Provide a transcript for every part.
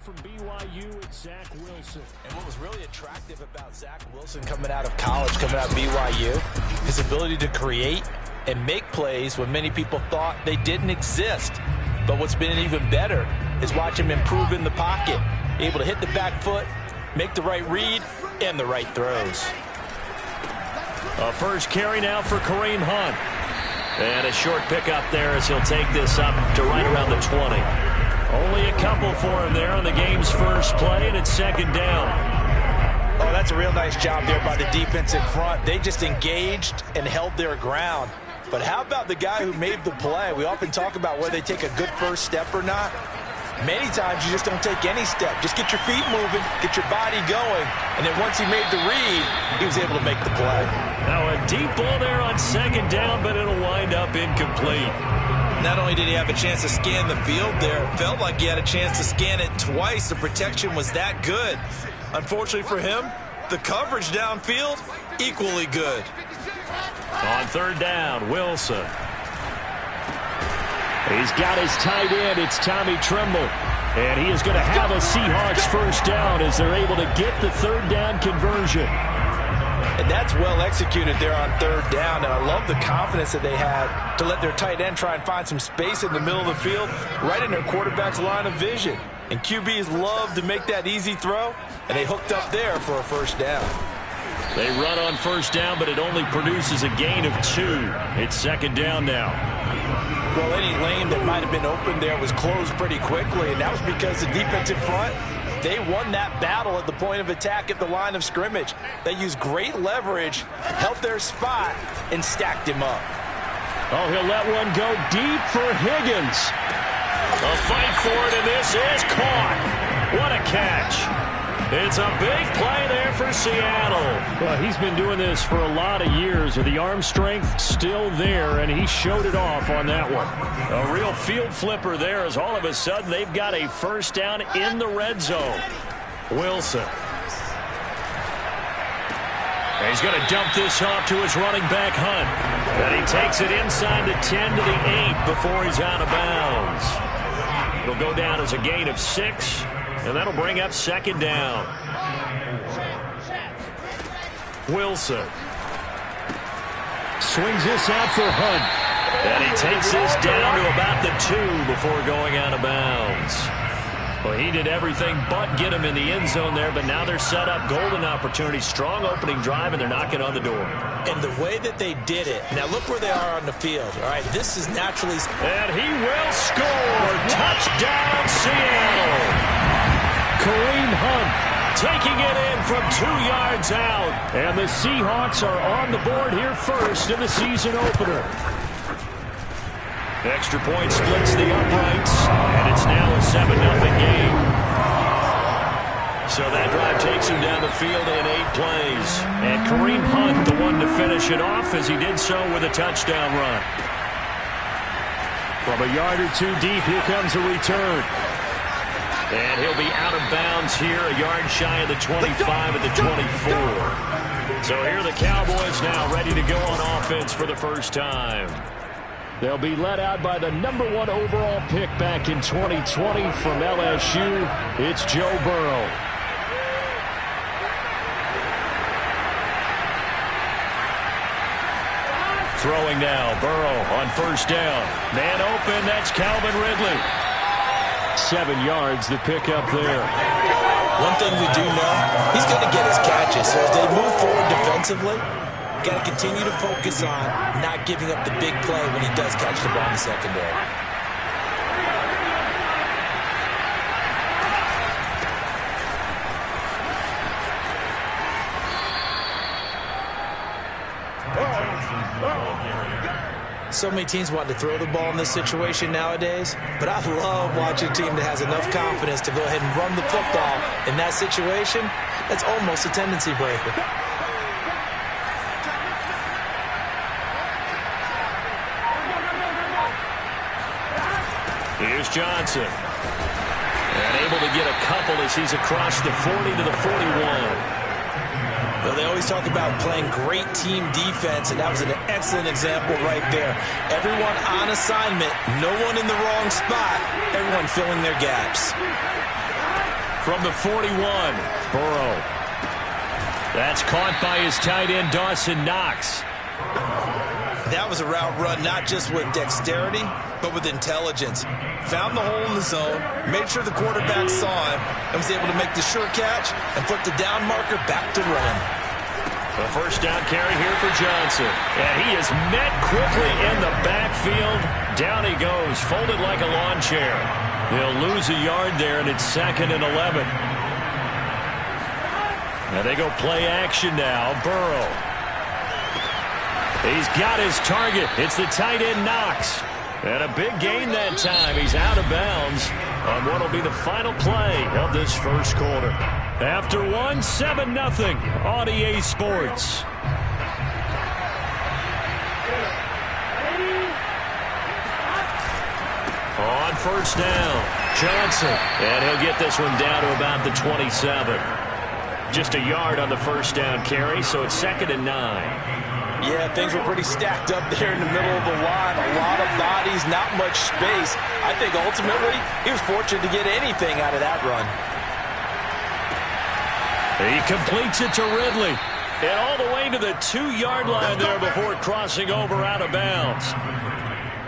From BYU, it's Zach Wilson. And what was really attractive about Zach Wilson coming out of college, coming out of BYU, his ability to create and make plays when many people thought they didn't exist. But what's been even better is watch him improve in the pocket, able to hit the back foot, make the right read, and the right throws. A first carry now for Kareem Hunt. And a short pickup there as he'll take this up to right around the 20. Only a couple for him there on the game's first play, and it's second down. Oh, that's a real nice job there by the defensive front. They just engaged and held their ground. But how about the guy who made the play? We often talk about whether they take a good first step or not. Many times you just don't take any step. Just get your feet moving, get your body going, and then once he made the read, he was able to make the play. Now a deep ball there on second down, but it'll wind up incomplete. Not only did he have a chance to scan the field there, it felt like he had a chance to scan it twice. The protection was that good. Unfortunately for him, the coverage downfield, equally good. On third down, Wilson. He's got his tight end. It's Tommy Tremble. And he is going to have a Seahawks first down as they're able to get the third down conversion. And that's well executed there on third down. And I love the confidence that they had to let their tight end try and find some space in the middle of the field, right in their quarterback's line of vision. And QBs love to make that easy throw, and they hooked up there for a first down. They run on first down, but it only produces a gain of 2. It's second down now. Well, any lane that might have been open there was closed pretty quickly, and that was because the defensive front, they won that battle at the point of attack at the line of scrimmage. They used great leverage, held their spot, and stacked him up. Oh, he'll let one go deep for Higgins. A fight for it, and this is caught. What a catch. It's a big play there for Seattle. Well, he's been doing this for a lot of years, with the arm strength still there, and he showed it off on that one. A real field flipper there, as all of a sudden they've got a first down in the red zone. Wilson. He's going to dump this off to his running back, Hunt. And he takes it inside the 10 to the 8 before he's out of bounds. It'll go down as a gain of 6. And that'll bring up second down. Wilson. Swings this out for Hunt. And he takes this down to about the 2 before going out of bounds. Well, he did everything but get him in the end zone there, but now they're set up. Golden opportunity, strong opening drive, and they're knocking on the door. And the way that they did it, now look where they are on the field. All right, this is naturally... And he will score. Touchdown, Seattle. Kareem Hunt taking it in from 2 yards out. And the Seahawks are on the board here first in the season opener. Extra point splits the uprights, and it's now a 7-0 game. So that drive takes him down the field in 8 plays. And Kareem Hunt, the one to finish it off, as he did so with a touchdown run. From a yard or 2 deep, here comes a return. And he'll be out of bounds here, a yard shy of the 25 at the 24. So here are the Cowboys now ready to go on offense for the first time. They'll be led out by the #1 overall pick back in 2020 from LSU. It's Joe Burrow. Throwing now, Burrow on first down. Man open, that's Calvin Ridley. 7 yards, the pickup there. One thing we do know, he's going to get his catches. So as they move forward defensively, got to continue to focus on not giving up the big play when he does catch the ball in the secondary. So many teams want to throw the ball in this situation nowadays, but I love watching a team that has enough confidence to go ahead and run the football in that situation. That's almost a tendency breaker. Here's Johnson. And able to get a couple as he's across the 40 to the 41. Well, they always talk about playing great team defense, and that was an excellent example right there. Everyone on assignment, no one in the wrong spot, everyone filling their gaps. from the 41. Burrow. That's caught by his tight end, Dawson Knox. That was a route run not just with dexterity, but with intelligence. Found the hole in the zone, made sure the quarterback saw him, and was able to make the sure catch and put the down marker back to run. The first down carry here for Johnson. And he is met quickly in the backfield. Down he goes, folded like a lawn chair. They'll lose a yard there, and it's 2nd and 11. Now they go play action now. Burrow. He's got his target. It's the tight end Knox. And a big gain that time. He's out of bounds on what will be the final play of this first quarter. After 7-0 on EA Sports. On first down, Johnson. And he'll get this one down to about the 27. Just a yard on the first down carry, so it's 2nd and 9. Yeah, things were pretty stacked up there in the middle of the line. A lot of bodies, not much space. I think ultimately he was fortunate to get anything out of that run. He completes it to Ridley. And all the way to the 2-yard line there before crossing over out of bounds.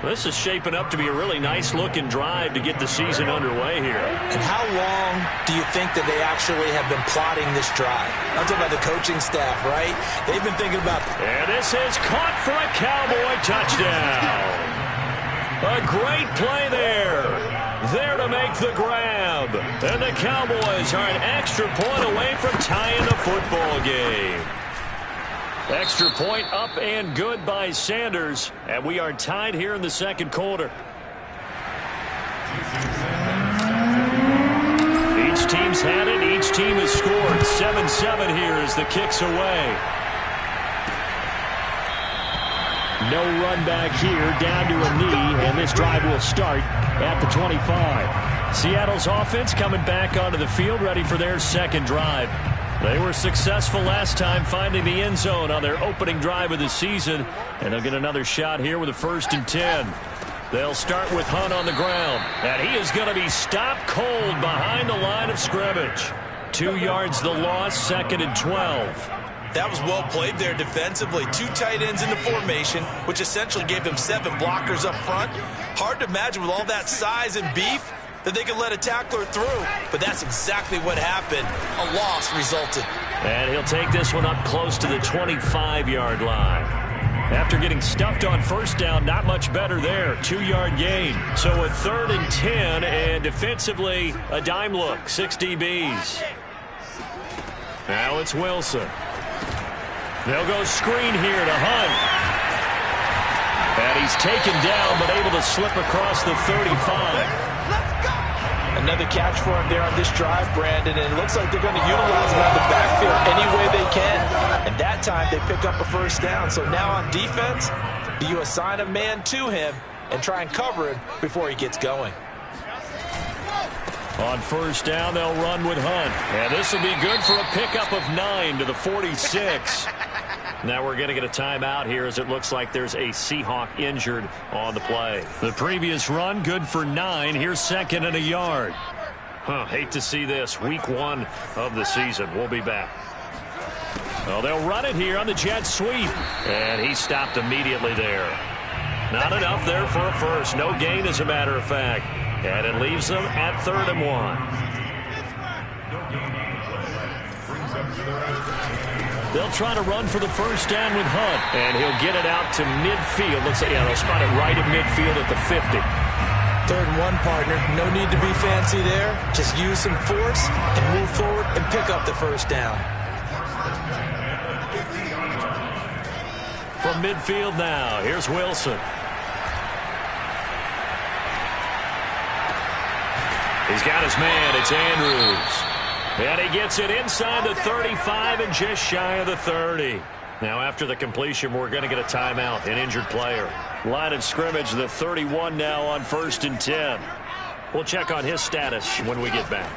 This is shaping up to be a really nice-looking drive to get the season underway here. And how long do you think that they actually have been plotting this drive? I'm talking about the coaching staff, right? They've been thinking about... And this is caught for a Cowboy touchdown. A great play there. There to make the grab. And the Cowboys are an extra point away from tying the football game. Extra point up and good by Sanders. And we are tied here in the second quarter. Each team's had it. Each team has scored. 7-7 here as the kick's away. No run back here, down to a knee, and this drive will start at the 25. Seattle's offense coming back onto the field, ready for their second drive. They were successful last time finding the end zone on their opening drive of the season, and they'll get another shot here with a 1st and 10. They'll start with Hunt on the ground, and he is going to be stopped cold behind the line of scrimmage. 2 yards the loss, 2nd and 12. That was well played there defensively. 2 tight ends in the formation, which essentially gave them 7 blockers up front. Hard to imagine with all that size and beef that they could let a tackler through, but that's exactly what happened. A loss resulted. And he'll take this one up close to the 25-yard line. After getting stuffed on first down, not much better there. 2-yard gain. So a 3rd and 10, and defensively, a dime look. 6 DBs. Now it's Wilson. They'll go screen here to Hunt. And he's taken down, but able to slip across the 35. Another catch for him there on this drive, Brandon, and it looks like they're going to utilize him out of the backfield any way they can. And that time they pick up a first down. So now on defense, do you assign a man to him and try and cover him before he gets going? On first down, they'll run with Hunt. And this will be good for a pickup of 9 to the 46. Now we're going to get a timeout here as it looks like there's a Seahawk injured on the play. The previous run, good for 9. Here's 2nd and a yard. Hate to see this. Week 1 of the season. We'll be back. Well, they'll run it here on the jet sweep. And he stopped immediately there. Not enough there for a first. No gain, as a matter of fact. And it leaves them at 3rd and 1. They'll try to run for the first down with Hunt. And he'll get it out to midfield. Looks like, yeah, they'll spot it right at midfield at the 50. 3rd and 1, partner. No need to be fancy there. Just use some force and move forward and pick up the first down. From midfield now, here's Wilson. He's got his man. It's Andrews. And he gets it inside the 35 and just shy of the 30. Now after the completion, we're going to get a timeout, an injured player. Line of scrimmage, the 31 now on 1st and 10. We'll check on his status when we get back.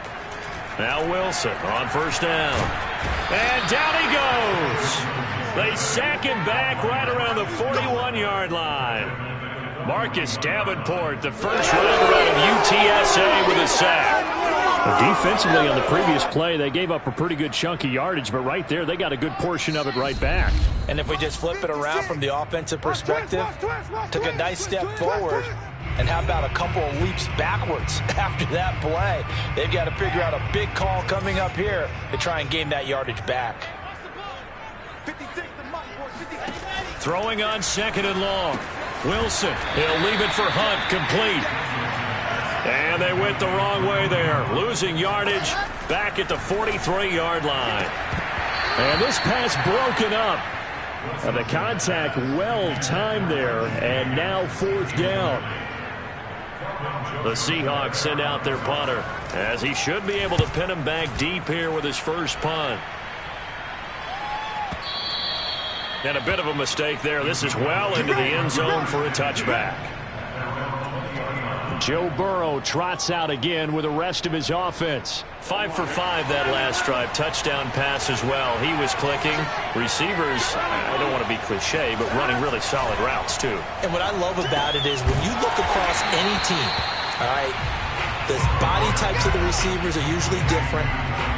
Now Wilson on first down. And down he goes. They sack him back right around the 41-yard line. Marcus Davenport, the first rounder out of UTSA with a sack. Defensively on the previous play, they gave up a pretty good chunk of yardage, but right there, they got a good portion of it right back. And if we just flip it around from the offensive perspective, took a nice step forward, and how about a couple of leaps backwards after that play? They've got to figure out a big call coming up here to try and gain that yardage back. Throwing on 2nd and long. Wilson, he'll leave it for Hunt, complete. And they went the wrong way there, losing yardage back at the 43-yard line. And this pass broken up. And the contact well-timed there, and now 4th down. The Seahawks send out their punter, as he should be able to pin him back deep here with his first punt. And a bit of a mistake there. This is well into the end zone for a touchback. Joe Burrow trots out again with the rest of his offense. 5 for 5 that last drive. Touchdown pass as well. He was clicking. Receivers, I don't want to be cliche, but running really solid routes too. And what I love about it is when you look across any team, all right, the body types of the receivers are usually different.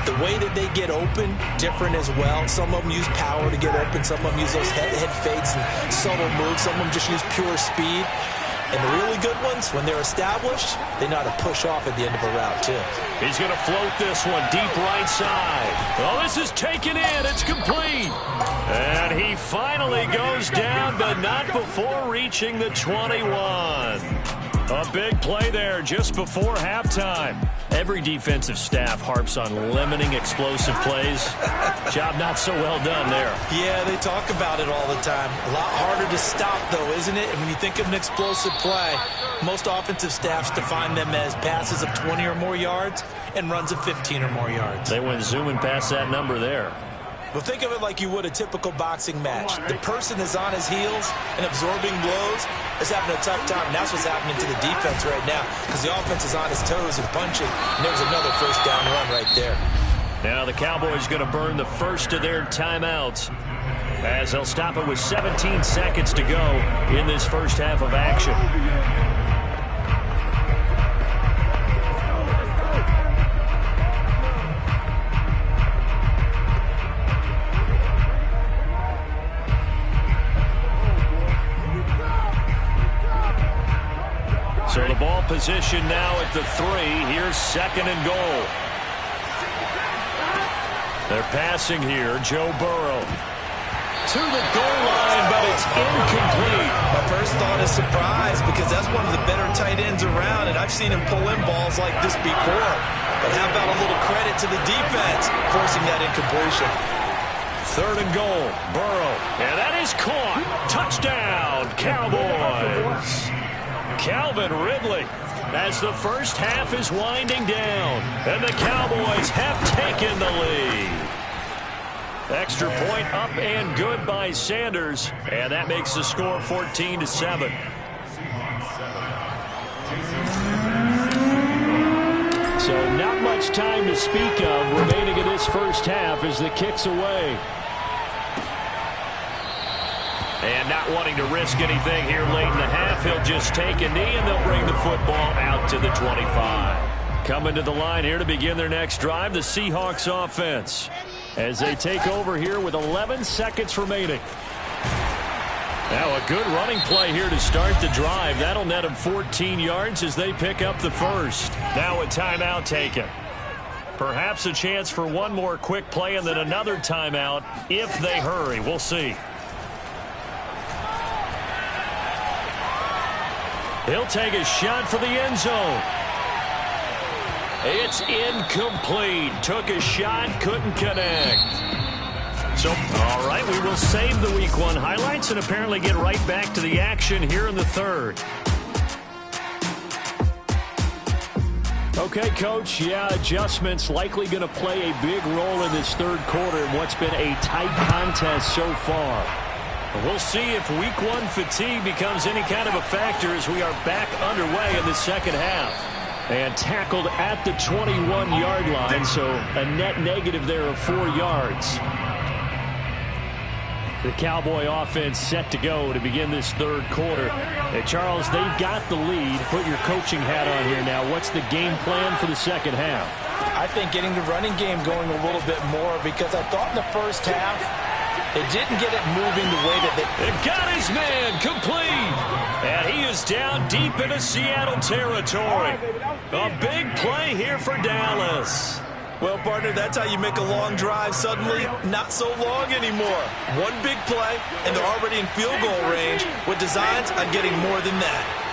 The way that they get open, different as well. Some of them use power to get open. Some of them use those head fakes and subtle moves. Some of them just use pure speed. And the really good ones, when they're established, they know how to push off at the end of a route, too. He's going to float this one deep right side. Oh, this is taken in. It's complete. And he finally goes down, but not before reaching the 21. A big play there just before halftime. Every defensive staff harps on limiting explosive plays. Job not so well done there. Yeah, they talk about it all the time. A lot harder to stop, though, isn't it? And when you think of an explosive play, most offensive staffs define them as passes of 20 or more yards and runs of 15 or more yards. They went zooming past that number there. Well, think of it like you would a typical boxing match. The person is on his heels and absorbing blows is having a tough time. And that's what's happening to the defense right now because the offense is on his toes and punching. And there's another first down run right there. Now the Cowboys going to burn the first of their timeouts as they'll stop it with 17 seconds to go in this first half of action. So the ball position now at the 3. Here's 2nd and goal. They're passing here. Joe Burrow to the goal line, but it's incomplete. My first thought is surprise because that's one of the better tight ends around, and I've seen him pull in balls like this before. But how about a little credit to the defense forcing that incompletion? 3rd and goal. Burrow. And that is caught. Touchdown, Cowboys. Calvin Ridley as the first half is winding down, and the Cowboys have taken the lead. Extra point up and good by Sanders, and that makes the score 14-7. So not much time to speak of remaining in this first half as the kick's away. And not wanting to risk anything here late in the half, he'll just take a knee and they'll bring the football out to the 25. Coming to the line here to begin their next drive, the Seahawks offense, as they take over here with 11 seconds remaining. Now a good running play here to start the drive. That'll net them 14 yards as they pick up the first. Now a timeout taken. Perhaps a chance for one more quick play and then another timeout if they hurry. We'll see. He'll take a shot for the end zone. It's incomplete. Took a shot, couldn't connect. So, all right, we will save the Week 1 highlights and apparently get right back to the action here in the third. Okay, Coach, yeah, adjustments likely going to play a big role in this third quarter in what's been a tight contest so far. We'll see if Week 1 fatigue becomes any kind of a factor as we are back underway in the second half. And tackled at the 21-yard line, so a net negative there of 4 yards. The Cowboy offense set to go to begin this third quarter. And Charles, they've got the lead. Put your coaching hat on here now. What's the game plan for the second half? I think getting the running game going a little bit more, because I thought in the first half they didn't get it moving the way that they... It got his man complete. And he is down deep into Seattle territory. A big play here for Dallas. Well, partner, that's how you make a long drive suddenly not so long anymore. One big play, and they're already in field goal range with designs on getting more than that.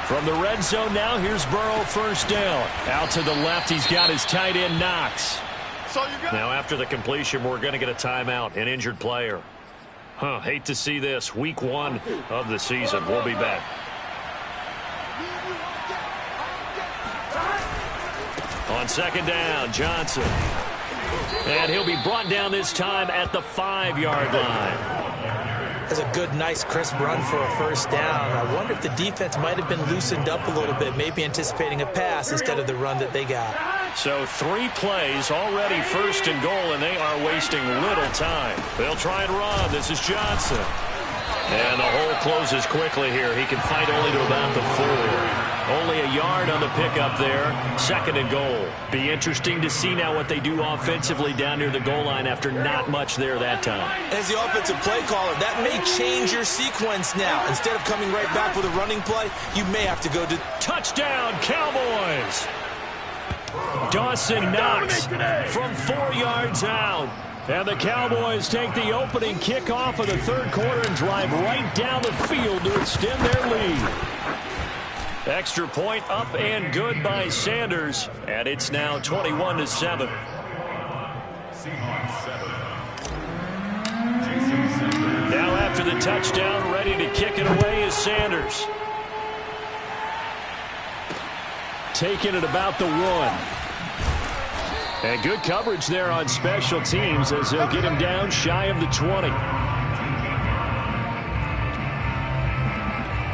From the red zone now, here's Burrow, first down. Out to the left, he's got his tight end, Knox. Now, after the completion, we're going to get a timeout, an injured player. Hate to see this. Week 1 of the season. We'll be back. On second down, Johnson. And he'll be brought down this time at the 5-yard line. That's a good, nice, crisp run for a first down. I wonder if the defense might have been loosened up a little bit, maybe anticipating a pass instead of the run that they got. So 3 plays, already first and goal, and they are wasting little time. They'll try and run. This is Johnson. And the hole closes quickly here. He can fight only to about the 4. Only a yard on the pickup there. Second and goal. Be interesting to see now what they do offensively down near the goal line after not much there that time. As the offensive play caller, that may change your sequence now. Instead of coming right back with a running play, you may have to go to... Touchdown, Cowboys! Dawson Knox from 4 yards out. And the Cowboys take the opening kickoff of the third quarter and drive right down the field to extend their lead. Extra point up and good by Sanders. And it's now 21-7. Now after the touchdown, ready to kick it away is Sanders. Taking it about the 1. And good coverage there on special teams as they'll get him down shy of the 20.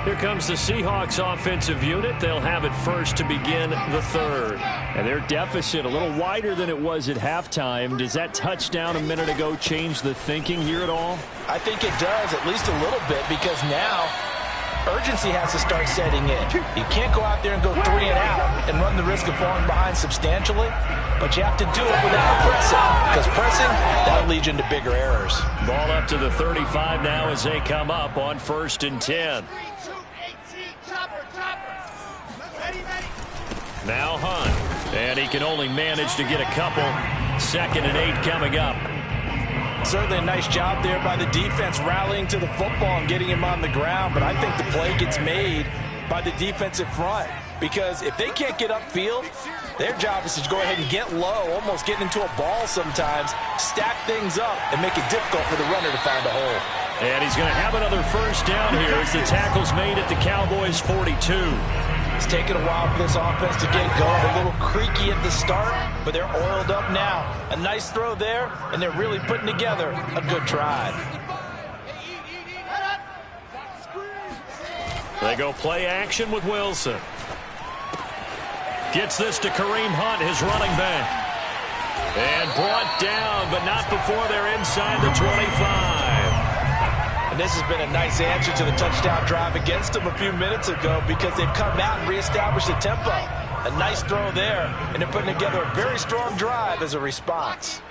Here comes the Seahawks offensive unit. They'll have it first to begin the third. And their deficit a little wider than it was at halftime. Does that touchdown a minute ago change the thinking here at all? I think it does, at least a little bit, because now urgency has to start setting in. You can't go out there and go 3 and out and run the risk of falling behind substantially, but you have to do it without pressing, because pressing, that'll lead you into bigger errors. Ball up to the 35 now as they come up on 1st and 10. Now Hunt, and he can only manage to get a couple. 2nd and 8 coming up. Certainly a nice job there by the defense rallying to the football and getting him on the ground, but I think the play gets made by the defensive front, because if they can't get upfield, their job is to go ahead and get low, almost getting into a ball sometimes, stack things up, and make it difficult for the runner to find a hole. And he's going to have another first down here as the tackle's made at the Cowboys' 42. It's taken a while for this offense to get going. A little creaky at the start, but they're oiled up now. A nice throw there, and they're really putting together a good drive. They go play action with Wilson. Gets this to Kareem Hunt, his running back. And brought down, but not before they're inside the 25. And this has been a nice answer to the touchdown drive against them a few minutes ago, because they've come out and reestablished the tempo. A nice throw there, and they're putting together a very strong drive as a response.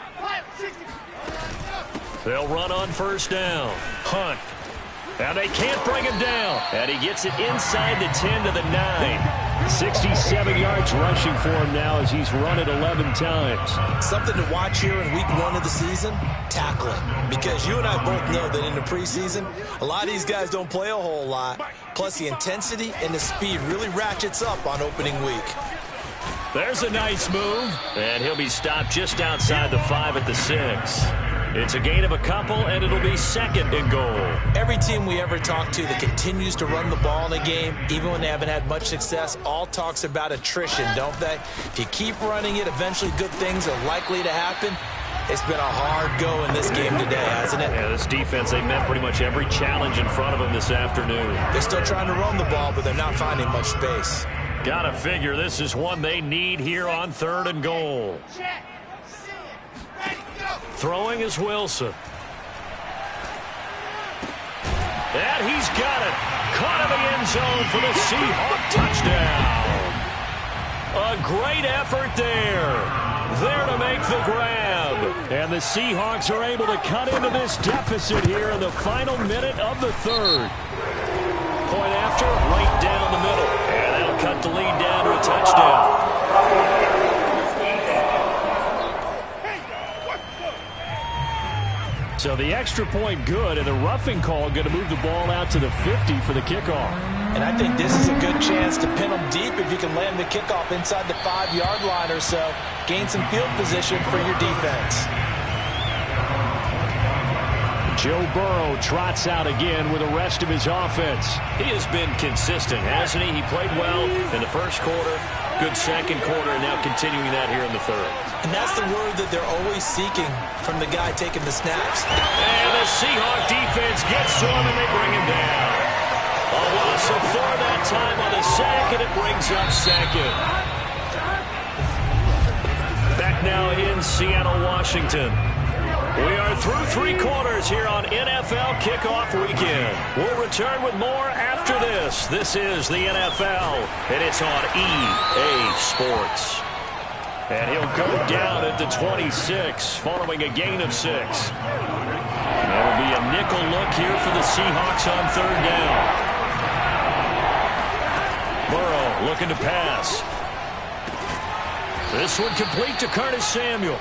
They'll run on first down. Hunt. And they can't bring him down. And he gets it inside the 10 to the 9. 67 yards rushing for him now as he's run it 11 times. Something to watch here in week 1 of the season, tackling. Because you and I both know that in the preseason, a lot of these guys don't play a whole lot. Plus the intensity and the speed really ratchets up on opening week. There's a nice move. And he'll be stopped just outside the 5 at the 6. It's a gain of a couple, and it'll be 2nd and goal. Every team we ever talk to that continues to run the ball in a game, even when they haven't had much success, all talks about attrition, don't they? If you keep running it, eventually good things are likely to happen. It's been a hard go in this game today, hasn't it? Yeah, this defense, they met pretty much every challenge in front of them this afternoon. They're still trying to run the ball, but they're not finding much space. Gotta figure this is one they need here on 3rd and goal. Throwing is Wilson. And he's got it. Caught in the end zone for the Seahawk touchdown. A great effort there. There to make the grab. And the Seahawks are able to cut into this deficit here in the final minute of the third. Point after, right down the middle. And that'll cut the lead down to a touchdown. So the extra point good, and the roughing call going to move the ball out to the 50 for the kickoff. And I think this is a good chance to pin them deep if you can land the kickoff inside the 5-yard line or so. Gain some field position for your defense. Joe Burrow trots out again with the rest of his offense. He has been consistent, hasn't he? He played well in the first quarter, good second quarter, and now continuing that here in the third. And that's the word that they're always seeking from the guy taking the snaps. And the Seahawk defense gets to him, and they bring him down. A loss of 4 that time on the sack, and it brings up second. Back now in Seattle, Washington. We are through 3 quarters here on NFL Kickoff Weekend. We'll return with more after this. This is the NFL, and it's on EA Sports. And he'll go down at the 26 following a gain of 6. That'll be a nickel look here for the Seahawks on third down. Burrow looking to pass. This one complete to Curtis Samuel.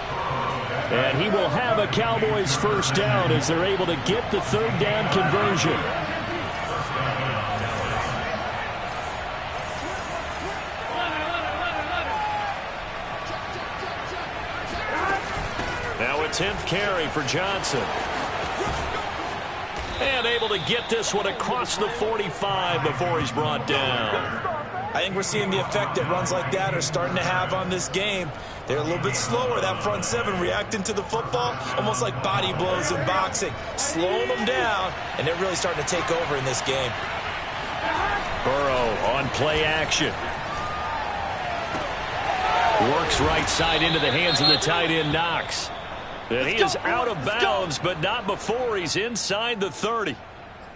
And he will have a Cowboys first down as they're able to get the third down conversion. Now a 10th carry for Johnson. And able to get this one across the 45 before he's brought down. I think we're seeing the effect that runs like that are starting to have on this game. They're a little bit slower, that front 7, reacting to the football, almost like body blows in boxing, slowing them down, and they're really starting to take over in this game. Burrow on play action. Works right side into the hands of the tight end, Knox. And he is out of bounds, but not before he's inside the 30.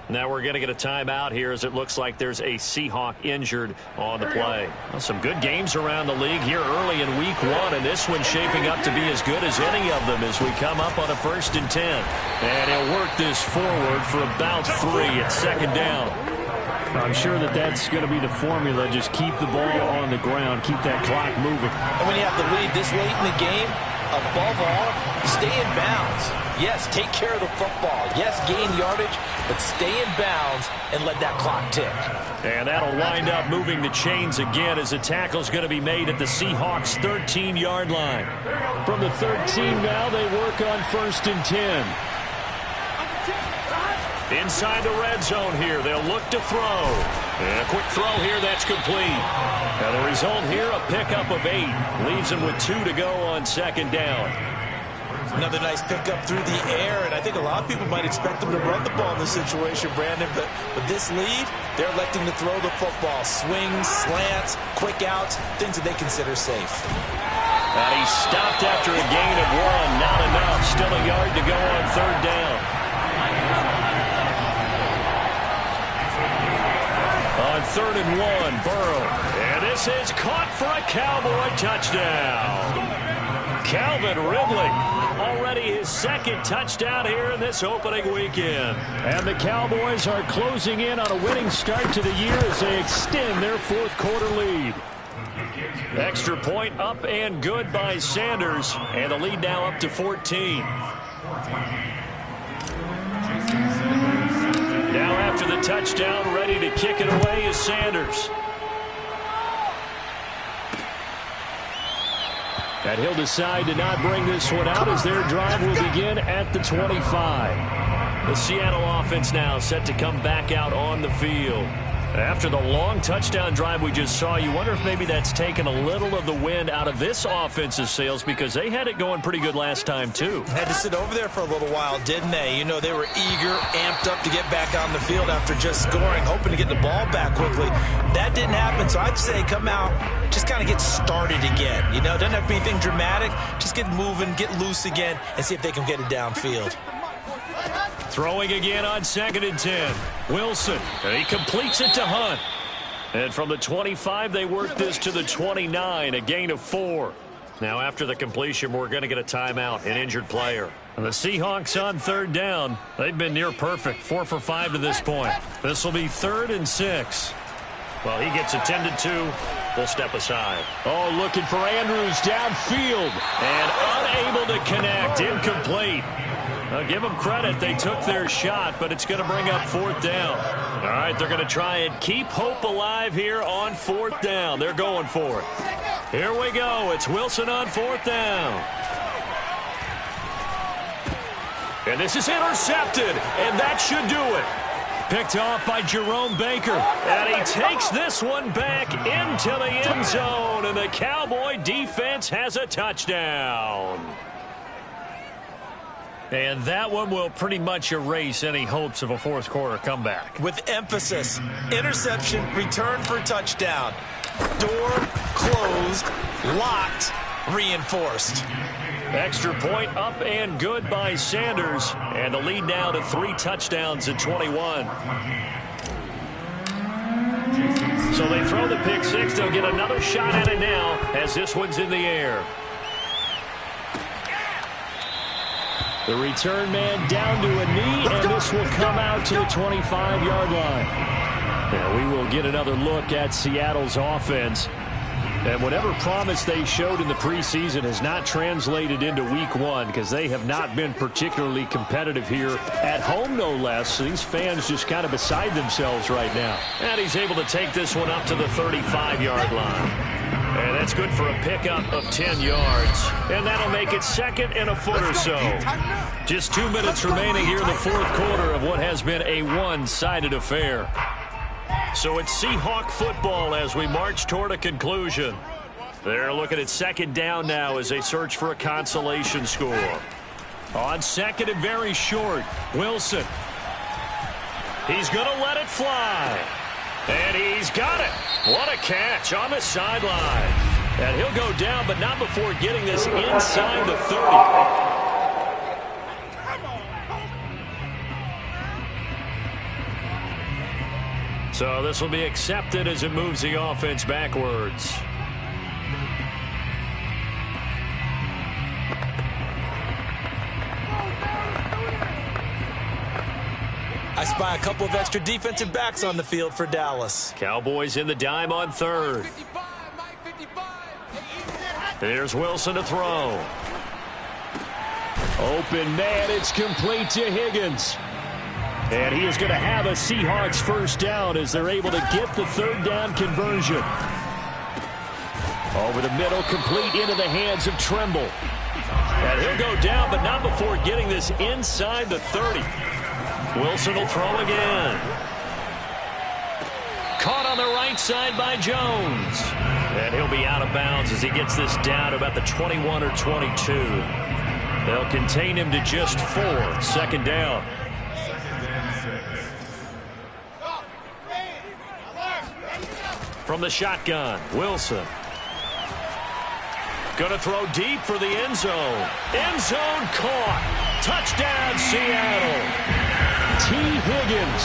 Now we're going to get a timeout here as it looks like there's a Seahawk injured on the play. Well, some good games around the league here early in week 1, and this one's shaping up to be as good as any of them as we come up on a 1st and 10. And he'll work this forward for about 3 at second down. I'm sure that that's going to be the formula. Just keep the ball on the ground, keep that clock moving. And when you have the lead this late in the game, above all, stay in bounds. Yes, take care of the football. Yes, gain yardage, but stay in bounds and let that clock tick. And that'll wind up moving the chains again as the tackle's going to be made at the Seahawks' 13-yard line. From the 13 now, they work on 1st and 10. Inside the red zone here, they'll look to throw. And a quick throw here, that's complete. Now the result here, a pickup of 8. Leaves them with 2 to go on second down. Another nice pickup through the air, and I think a lot of people might expect them to run the ball in this situation, Brandon, but with this lead, they're electing to throw the football. Swings, slants, quick outs, things that they consider safe. And he stopped after a gain of 1. Not enough. Still a yard to go on third down. On 3rd and 1, Burrow. And this is caught for a Cowboy touchdown. Calvin Ridley, already his 2nd touchdown here in this opening weekend. And the Cowboys are closing in on a winning start to the year as they extend their 4th quarter lead. Extra point up and good by Sanders, and the lead now up to 14. Now after the touchdown, ready to kick it away is Sanders. And he'll decide to not bring this one out as their drive will begin at the 25. The Seattle offense now set to come back out on the field. After the long touchdown drive we just saw, you wonder if maybe that's taken a little of the wind out of this offense's sails because they had it going pretty good last time, too. Had to sit over there for a little while, didn't they? You know, they were eager, amped up to get back on the field after just scoring, hoping to get the ball back quickly. That didn't happen, so I'd say come out, just kind of get started again. You know, it doesn't have to be anything dramatic. Just get moving, get loose again, and see if they can get it downfield. Throwing again on 2nd and 10. Wilson, and he completes it to Hunt. And from the 25, they work this to the 29, a gain of 4. Now, after the completion, we're going to get a timeout, an injured player. And the Seahawks on third down. They've been near perfect, 4 for 5 to this point. This will be 3rd and 6. Well, he gets attended to. We'll step aside. Oh, looking for Andrews downfield. And unable to connect, incomplete. Now, give them credit. They took their shot, but it's going to bring up 4th down. All right, they're going to try and keep hope alive here on 4th down. They're going for it. Here we go. It's Wilson on 4th down. And this is intercepted, and that should do it. Picked off by Jerome Baker. And he takes this one back into the end zone, and the Cowboy defense has a touchdown. And that one will pretty much erase any hopes of a fourth quarter comeback. With emphasis, interception, return for touchdown. Door closed, locked, reinforced. Extra point up and good by Sanders. And the lead now to 3 touchdowns at 21. So they throw the pick 6. They'll get another shot at it now as this one's in the air. The return man down to a knee, and this will come out to the 25-yard line. Now we will get another look at Seattle's offense. And whatever promise they showed in the preseason has not translated into week 1 because they have not been particularly competitive here at home, no less. These fans just kind of beside themselves right now. And he's able to take this one up to the 35-yard line. And that's good for a pickup of 10 yards. And that'll make it 2nd and a foot or so. Just 2 minutes remaining here in the fourth quarter of what has been a one-sided affair. So it's Seahawk football as we march toward a conclusion. They're looking at 2nd down now as they search for a consolation score. On 2nd and very short, Wilson. He's going to let it fly. And he's got it. What a catch on the sideline. And he'll go down, but not before getting this inside the 30. So this will be accepted as it moves the offense backwards. I spy a couple of extra defensive backs on the field for Dallas. Cowboys in the dime on 3rd. Here's Wilson to throw. Open man, it's complete to Higgins. And he is going to have a Seahawks first down as they're able to get the 3rd down conversion. Over the middle, complete into the hands of Trimble. And he'll go down, but not before getting this inside the 30. Wilson will throw again. Caught on the right side by Jones. And he'll be out of bounds as he gets this down to about the 21 or 22. They'll contain him to just 4. 2nd down. From the shotgun, Wilson. Going to throw deep for the end zone. End zone caught. Touchdown, Seattle. T. Higgins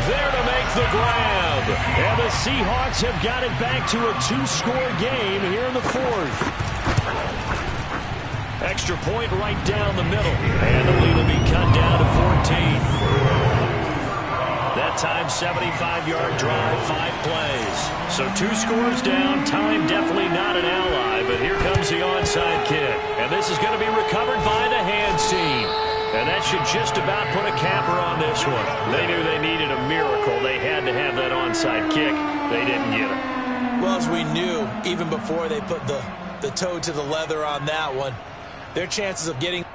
there to make the grab. And the Seahawks have got it back to a 2-score game here in the 4th. Extra point right down the middle. And the lead will be cut down to 14. That time, 75-yard drive, 5 plays. So 2 scores down. Time definitely not an ally, but here comes the onside kick. And this is going to be recovered by the hands team. And that should just about put a capper on this one. They knew they needed a miracle. They had to have that onside kick. They didn't get it. Well, as we knew, even before they put the toe to the leather on that one, their chances of getting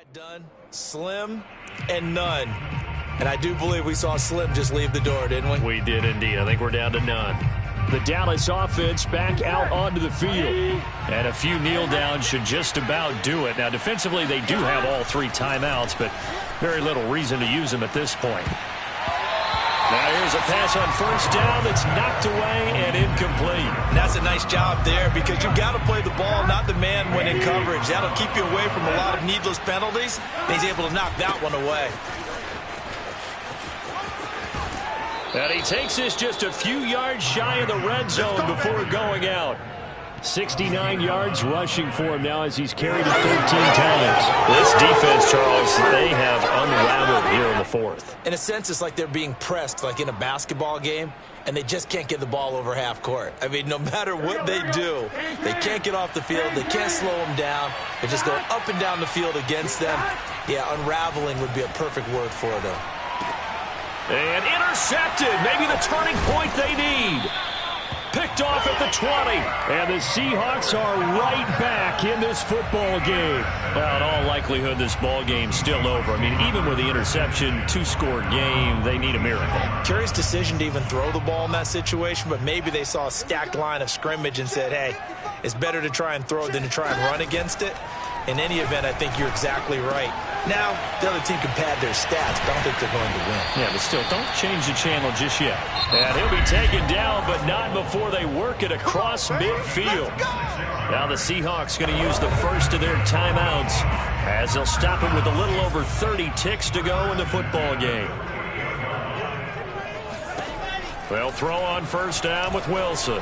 that done? Slim and none. And I do believe we saw Slim just leave the door, didn't we? We did indeed. I think we're down to none. The Dallas offense back out onto the field. And a few kneel downs should just about do it. Now, defensively, they do have all 3 timeouts, but very little reason to use them at this point. Now here's a pass on first down that's knocked away and incomplete. And that's a nice job there because you've got to play the ball, not the man when in coverage. That'll keep you away from a lot of needless penalties. And he's able to knock that one away. And he takes this just a few yards shy of the red zone before going out. 69 yards rushing for him now as he's carried it 13 times. This defense, Charles, they have unraveled here in the 4th. In a sense, it's like they're being pressed, like in a basketball game, and they just can't get the ball over half court. I mean, no matter what they do, they can't get off the field. They can't slow them down. They're just going up and down the field against them. Yeah, unraveling would be a perfect word for them. And intercepted. Maybe the turning point they need. Picked off at the 20. And the Seahawks are right back in this football game. Well, in all likelihood, this ball game's still over. I mean, even with the interception, 2-score game, they need a miracle. Curious decision to even throw the ball in that situation, but maybe they saw a stacked line of scrimmage and said, hey, it's better to try and throw it than to try and run against it. In any event, I think you're exactly right. Now, the other team can pad their stats, but I don't think they're going to win. Yeah, but still, don't change the channel just yet. And he'll be taken down, but not before they work it across midfield. Now the Seahawks going to use the first of their timeouts as they'll stop it with a little over 30 ticks to go in the football game. They'll throw on first down with Wilson.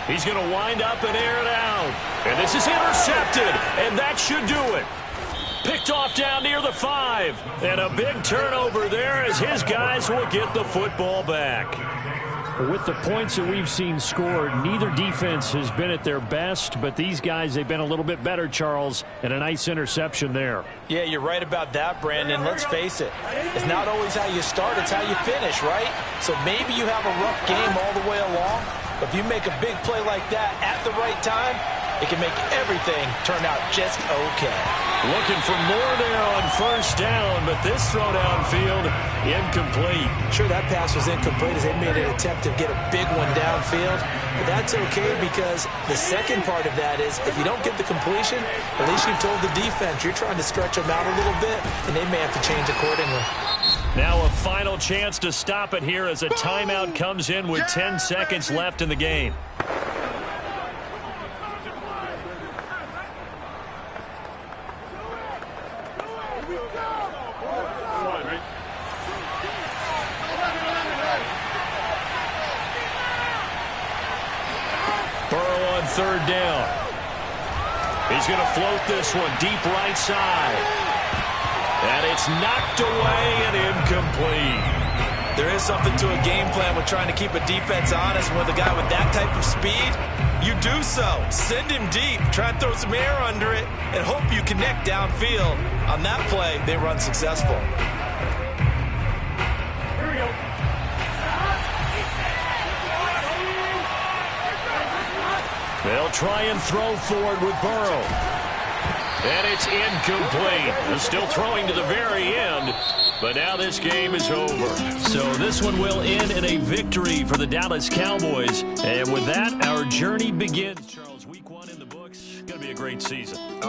He's going to wind up and air it out. And this is intercepted, and that should do it. Picked off down near the 5. And a big turnover there as his guys will get the football back. With the points that we've seen scored, neither defense has been at their best, but these guys, they've been a little bit better, Charles, and a nice interception there. Yeah, you're right about that, Brandon. Let's face it. It's not always how you start, it's how you finish, right? So maybe you have a rough game all the way along, but if you make a big play like that at the right time, it can make everything turn out just okay. Looking for more there on first down, but this throw downfield, incomplete. Sure, that pass was incomplete as they made an attempt to get a big one downfield. But that's okay because the second part of that is if you don't get the completion, at least you've told the defense you're trying to stretch them out a little bit, and they may have to change accordingly. Now a final chance to stop it here as a timeout comes in with 10 seconds left in the game. Third down. He's going to float this one deep right side. And it's knocked away and incomplete. There is something to a game plan with trying to keep a defense honest. With a guy with that type of speed, you do so. Send him deep. Try and throw some air under it and hope you connect downfield. On that play, they run successful. They'll try and throw forward with Burrow. And it's incomplete. They're still throwing to the very end, but now this game is over. So this one will end in a victory for the Dallas Cowboys. And with that, our journey begins. Charles, week 1 in the books. Going to be a great season.